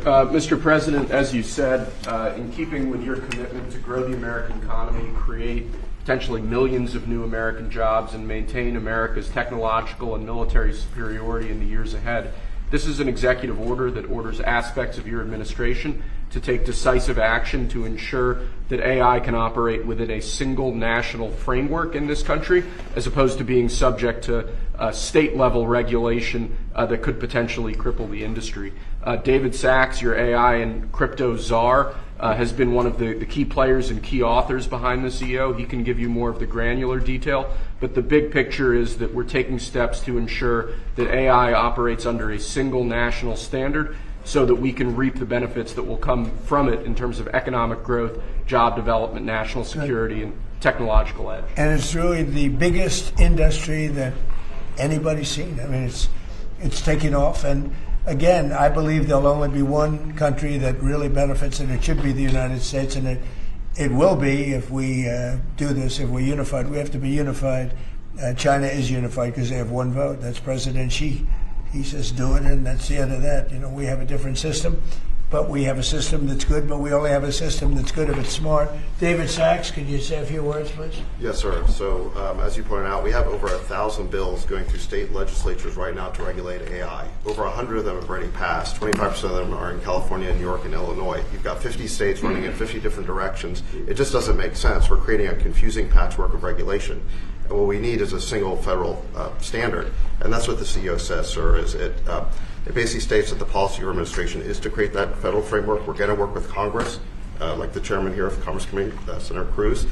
Mr. President, as you said, in keeping with your commitment to grow the American economy, create potentially millions of new American jobs, and maintain America's technological and military superiority in the years ahead, this is an executive order that orders aspects of your administration to take decisive action to ensure that AI can operate within a single national framework in this country, as opposed to being subject to state-level regulation that could potentially cripple the industry. David Sachs, your AI and crypto czar, has been one of the key players and key authors behind this EO. He can give you more of the granular detail, but the big picture is that we're taking steps to ensure that AI operates under a single national standard so that we can reap the benefits that will come from it in terms of economic growth, job development, national security, and technological edge. And it's really the biggest industry that anybody's seen. I mean, it's taking off. And again, I believe there'll only be one country that really benefits, and it should be the United States. And it will be if we do this, if we're unified. We have to be unified. China is unified because they have one vote. That's President Xi. He says do it, and that's the end of that. You know, we have a different system, but we have a system that's good, but we only have a system that's good if it's smart. David Sachs, could you say a few words, please? Yes, sir. So as you pointed out, we have over 1,000 bills going through state legislatures right now to regulate AI. Over 100 of them have already passed. 25% of them are in California, New York, and Illinois. You've got 50 states running in 50 different directions. It just doesn't make sense. We're creating a confusing patchwork of regulation. And what we need is a single federal standard. And that's what the CEO says, sir, is it basically states that the policy of your administration is to create that federal framework. We're going to work with Congress, like the chairman here of the Commerce Committee, Senator Cruz,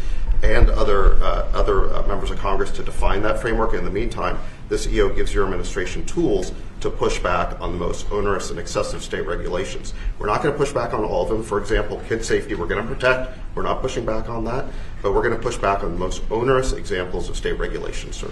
and other members of Congress to define that framework. In the meantime, this EO gives your administration tools to push back on the most onerous and excessive state regulations. We're not going to push back on all of them. For example, kid safety, we're going to protect. We're not pushing back on that, but we're going to push back on the most onerous examples of state regulations, sir.